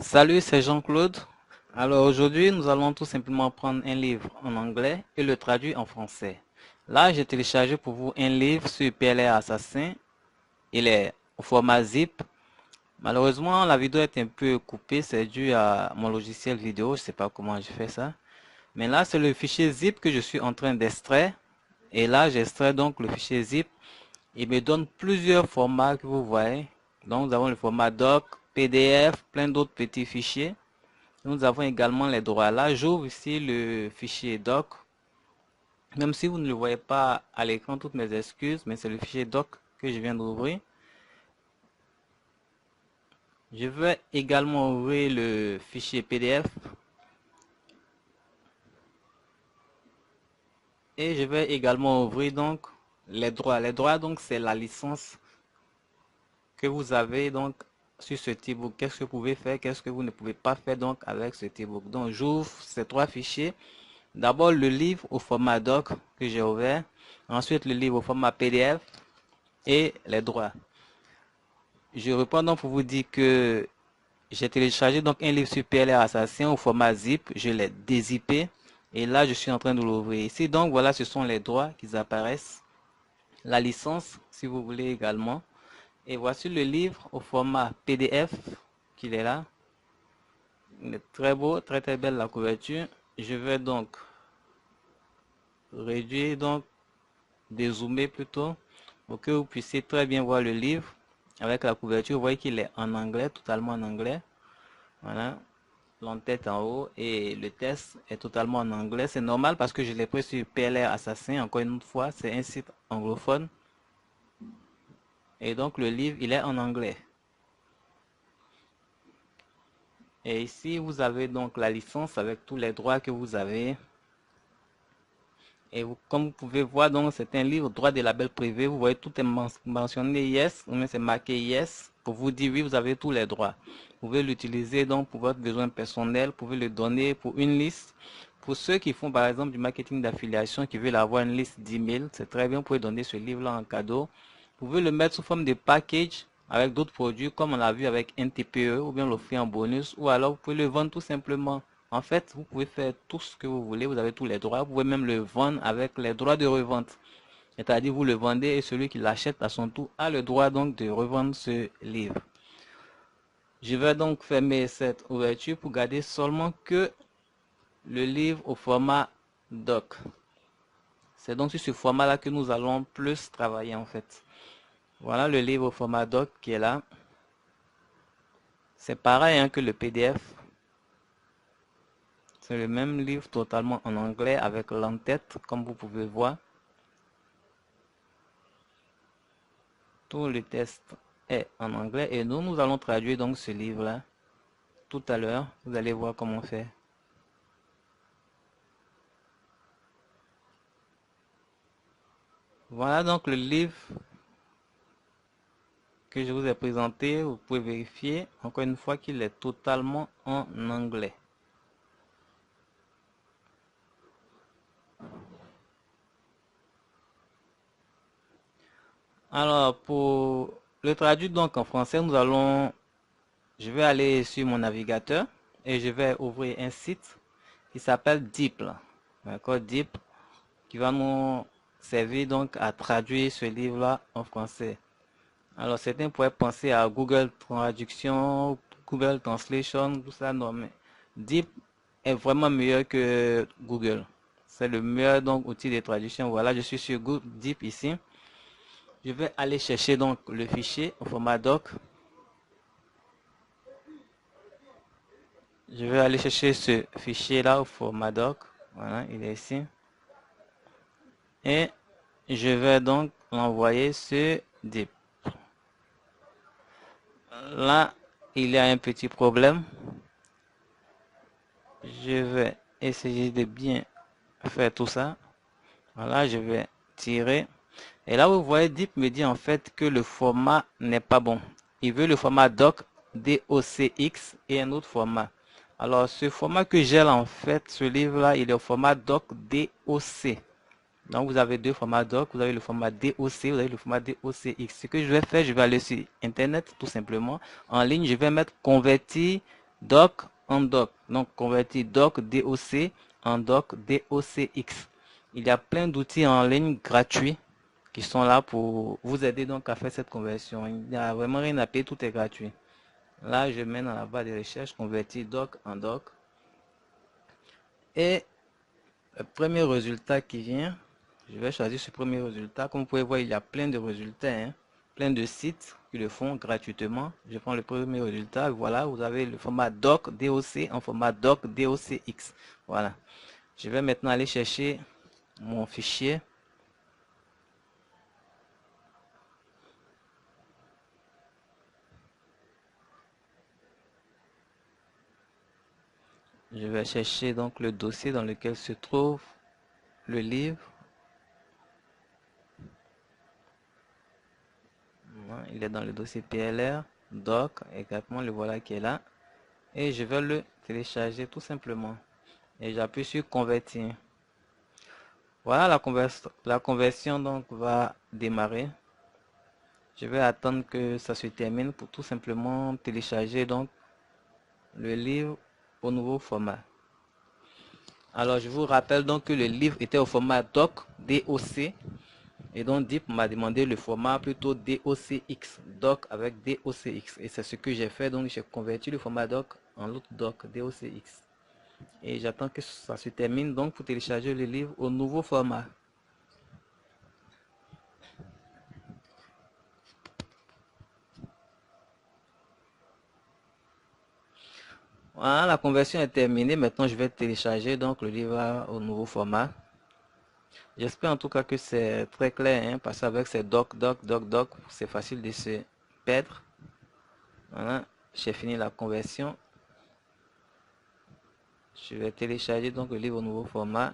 Salut, c'est Jean-Claude. Alors aujourd'hui, nous allons tout simplement prendre un livre en anglais et le traduire en français. Là, j'ai téléchargé pour vous un livre sur PLR Assassin. Il est au format zip. Malheureusement, la vidéo est un peu coupée, c'est dû à mon logiciel vidéo, je sais pas comment je fais ça. Mais là, c'est le fichier zip que je suis en train d'extraire. Et là, j'extrais donc le fichier zip. Il me donne plusieurs formats que vous voyez. Donc, nous avons le format doc, PDF, plein d'autres petits fichiers. Nous avons également les droits. Là, j'ouvre ici le fichier doc. Même si vous ne le voyez pas à l'écran, toutes mes excuses, mais c'est le fichier doc que je viens d'ouvrir. Je vais également ouvrir le fichier PDF et je vais également ouvrir donc les droits. Les droits donc c'est la licence que vous avez donc sur ce e-book. Qu'est-ce que vous pouvez faire, qu'est-ce que vous ne pouvez pas faire donc avec ce e-book. Donc j'ouvre ces trois fichiers. D'abord le livre au format doc que j'ai ouvert. Ensuite le livre au format PDF et les droits. Je reprends donc pour vous dire que j'ai téléchargé donc un livre sur PLR Assassin au format zip. Je l'ai dézippé et là je suis en train de l'ouvrir. Ici donc voilà, ce sont les droits qui apparaissent. La licence si vous voulez également. Et voici le livre au format PDF qu'il est là. Il est très beau, très très belle la couverture. Je vais donc réduire, donc dézoomer plutôt, pour que vous puissiez très bien voir le livre avec la couverture. Vous voyez qu'il est en anglais, totalement en anglais. Voilà, l'entête en haut et le test est totalement en anglais. C'est normal parce que je l'ai pris sur PLR Assassin. Encore une fois, c'est un site anglophone. Et donc le livre, il est en anglais. Et ici, vous avez donc la licence avec tous les droits que vous avez. Et vous, comme vous pouvez voir, donc c'est un livre droit de label privé. Vous voyez, tout est mentionné yes, ou bien c'est marqué yes pour vous dire oui, vous avez tous les droits. Vous pouvez l'utiliser donc pour votre besoin personnel. Vous pouvez le donner pour une liste. Pour ceux qui font par exemple du marketing d'affiliation, qui veulent avoir une liste d'emails, c'est très bien. Vous pouvez donner ce livre-là en cadeau. Vous pouvez le mettre sous forme de package avec d'autres produits, comme on l'a vu avec un TPE, ou bien l'offrir en bonus, ou alors vous pouvez le vendre tout simplement. En fait, vous pouvez faire tout ce que vous voulez, vous avez tous les droits. Vous pouvez même le vendre avec les droits de revente. C'est-à-dire, vous le vendez et celui qui l'achète à son tour a le droit donc de revendre ce livre. Je vais donc fermer cette ouverture pour garder seulement que le livre au format doc. C'est donc sur ce format-là que nous allons plus travailler en fait. Voilà le livre au format doc qui est là. C'est pareil hein, que le PDF. C'est le même livre totalement en anglais avec l'entête comme vous pouvez voir. Tout le test est en anglais et nous allons traduire donc ce livre-là tout à l'heure. Vous allez voir comment faire. Voilà donc le livre que je vous ai présenté. Vous pouvez vérifier encore une fois qu'il est totalement en anglais. Alors pour le traduire donc en français, je vais aller sur mon navigateur et je vais ouvrir un site qui s'appelle Deep. D'accord, Deep, qui va nous servir donc à traduire ce livre-là en français. Alors certains pourraient penser à Google Traduction, Google Translation, tout ça, non, mais Deep est vraiment meilleur que Google. C'est le meilleur donc outil de traduction. Voilà, je suis sur Google Deep ici. Je vais aller chercher donc le fichier au format doc. Je vais aller chercher ce fichier là au format doc. Voilà, il est ici. Et je vais donc l'envoyer sur Deep. Là, il y a un petit problème. Je vais essayer de bien faire tout ça. Voilà, je vais tirer. Et là, vous voyez, Deep me dit en fait que le format n'est pas bon. Il veut le format doc, DOCX et un autre format. Alors, ce format que j'ai là, en fait, ce livre-là, il est au format doc DOC. Donc, vous avez deux formats doc. Vous avez le format DOC, vous avez le format DOCX. Ce que je vais faire, je vais aller sur Internet, tout simplement. En ligne, je vais mettre convertir doc en doc. Donc, convertir doc DOC en doc DOCX. Il y a plein d'outils en ligne gratuits qui sont là pour vous aider donc à faire cette conversion. Il n'y a vraiment rien à payer, tout est gratuit. Là, je mets dans la barre de recherche convertir doc en doc. Et le premier résultat qui vient, je vais choisir ce premier résultat. Comme vous pouvez voir, il y a plein de résultats, hein, plein de sites qui le font gratuitement. Je prends le premier résultat. Voilà, vous avez le format doc DOC en format doc DOCX. Voilà. Je vais maintenant aller chercher mon fichier. Je vais chercher donc le dossier dans lequel se trouve le livre. Il est dans le dossier PLR, doc, également le voilà qui est là. Et je vais le télécharger tout simplement. Et j'appuie sur convertir. Voilà, la conversion donc va démarrer. Je vais attendre que ça se termine pour tout simplement télécharger donc le livre au nouveau format. Alors je vous rappelle donc que le livre était au format doc, DOC. Et donc DIP m'a demandé le format plutôt DOCX, doc avec DOCX. Et c'est ce que j'ai fait, donc j'ai converti le format doc en l'autre doc, DOCX. Et j'attends que ça se termine donc pour télécharger le livre au nouveau format. Voilà, la conversion est terminée. Maintenant, je vais télécharger donc le livre au nouveau format. J'espère en tout cas que c'est très clair, hein, parce qu'avec ces doc, c'est facile de se perdre. Voilà, j'ai fini la conversion. Je vais télécharger donc le livre au nouveau format.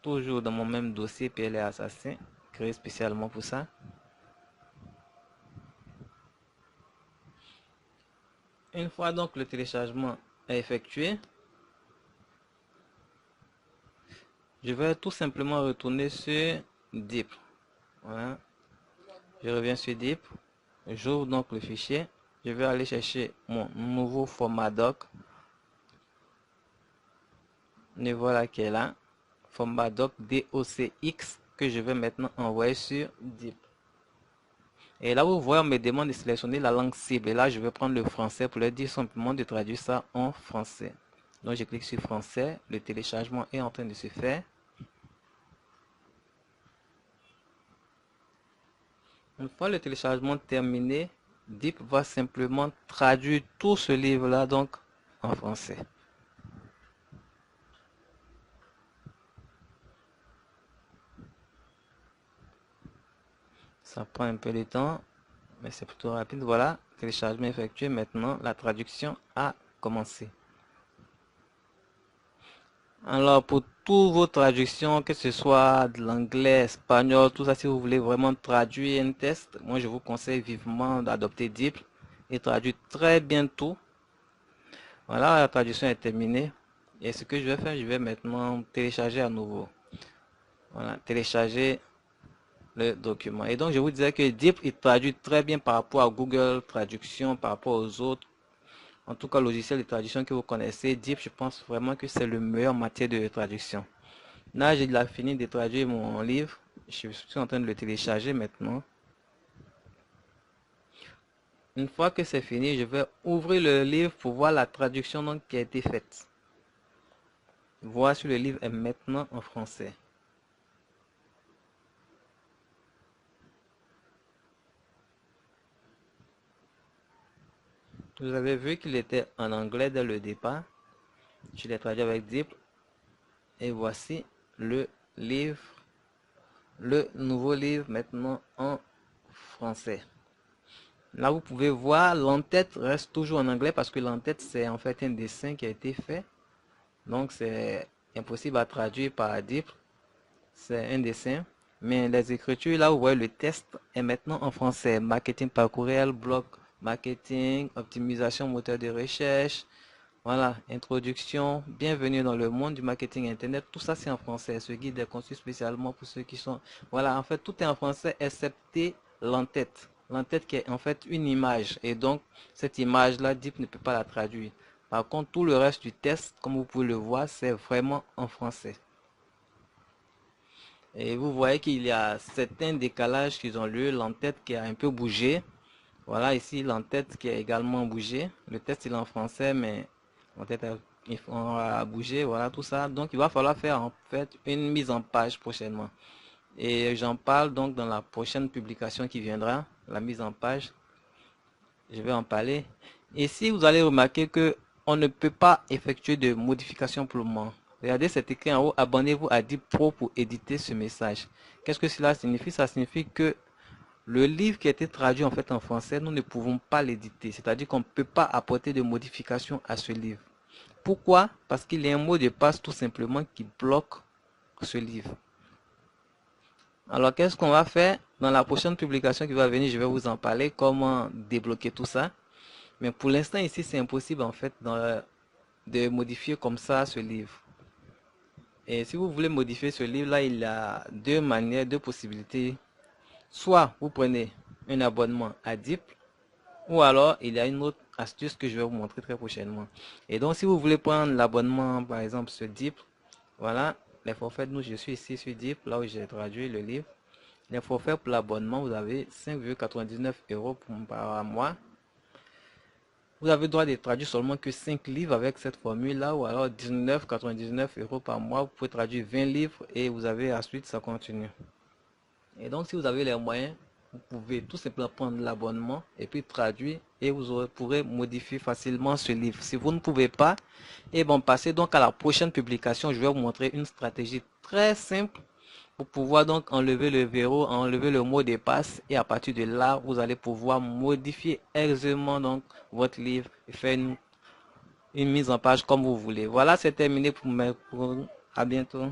Toujours dans mon même dossier PLR Assassin, créé spécialement pour ça. Une fois donc le téléchargement est effectué, je vais tout simplement retourner sur DIP. Voilà. Je reviens sur DIP. J'ouvre donc le fichier. Je vais aller chercher mon nouveau format doc. Et voilà qui est là. Format doc DOCX que je vais maintenant envoyer sur DIP. Et là, vous voyez, on me demande de sélectionner la langue cible. Et là, je vais prendre le français pour leur dire simplement de traduire ça en français. Donc, je clique sur français. Le téléchargement est en train de se faire. Une fois le téléchargement terminé, DIP va simplement traduire tout ce livre-là donc en français. Ça prend un peu de temps, mais c'est plutôt rapide. Voilà, téléchargement effectué. Maintenant, la traduction a commencé. Alors, pour toutes vos traductions, que ce soit de l'anglais, espagnol, tout ça, si vous voulez vraiment traduire un test, moi je vous conseille vivement d'adopter DeepL et traduire très bien tout. Voilà, la traduction est terminée. Et ce que je vais faire, je vais maintenant télécharger à nouveau. Voilà, télécharger le document. Et donc, je vous disais que DeepL, il traduit très bien par rapport à Google Traduction, par rapport aux autres. En tout cas, logiciel de traduction que vous connaissez, DeepL, je pense vraiment que c'est le meilleur en matière de traduction. Là, j'ai fini de traduire mon livre. Je suis en train de le télécharger maintenant. Une fois que c'est fini, je vais ouvrir le livre pour voir la traduction donc, qui a été faite. Voir si le livre est maintenant en français. Vous avez vu qu'il était en anglais dès le départ. Je l'ai traduit avec DeepL. Et voici le livre, le nouveau livre maintenant en français. Là, vous pouvez voir, l'entête reste toujours en anglais parce que l'entête, c'est en fait un dessin qui a été fait. Donc, c'est impossible à traduire par DeepL. C'est un dessin. Mais les écritures, là, vous voyez, le test est maintenant en français. Marketing parcours, blog marketing, optimisation moteur de recherche. Voilà, introduction, bienvenue dans le monde du marketing internet. Tout ça, c'est en français. Ce guide est conçu spécialement pour ceux qui sont... Voilà, en fait, tout est en français, excepté l'entête. L'entête qui est en fait une image. Et donc, cette image-là, Deep ne peut pas la traduire. Par contre, tout le reste du test, comme vous pouvez le voir, c'est vraiment en français. Et vous voyez qu'il y a certains décalages qui ont lieu. L'entête qui a un peu bougé. Voilà ici l'entête qui a également bougé. Le test il est en français, mais l'entête a bougé. Voilà tout ça. Donc il va falloir faire en fait une mise en page prochainement. Et j'en parle donc dans la prochaine publication qui viendra. La mise en page. Je vais en parler. Et si vous allez remarquer que on ne peut pas effectuer de modifications pour le moment. Regardez, c'est écrit en haut, abonnez-vous à Deep Pro pour éditer ce message. Qu'est-ce que cela signifie? Ça signifie que le livre qui a été traduit en fait en français, nous ne pouvons pas l'éditer. C'est-à-dire qu'on ne peut pas apporter de modifications à ce livre. Pourquoi? Parce qu'il y a un mot de passe tout simplement qui bloque ce livre. Alors qu'est-ce qu'on va faire? Dans la prochaine publication qui va venir, je vais vous en parler, comment débloquer tout ça. Mais pour l'instant ici, c'est impossible en fait de modifier comme ça ce livre. Et si vous voulez modifier ce livre-là, il y a deux manières, deux possibilités. Soit vous prenez un abonnement à Deep, ou alors il y a une autre astuce que je vais vous montrer très prochainement. Et donc si vous voulez prendre l'abonnement par exemple sur Deep, voilà les forfaits. Nous je suis ici sur Deep, là où j'ai traduit le livre. Les forfaits pour l'abonnement, vous avez 5,99 € par mois. Vous avez le droit de traduire seulement que 5 livres avec cette formule-là, ou alors 19,99 € par mois. Vous pouvez traduire 20 livres et vous avez ensuite ça continue. Et donc si vous avez les moyens, vous pouvez tout simplement prendre l'abonnement et puis traduire et vous pourrez modifier facilement ce livre. Si vous ne pouvez pas, et bon, passez donc à la prochaine publication. Je vais vous montrer une stratégie très simple pour pouvoir donc enlever le verrou, enlever le mot de passe, et à partir de là, vous allez pouvoir modifier aisément donc votre livre et faire une mise en page comme vous voulez. Voilà, c'est terminé pour à bientôt.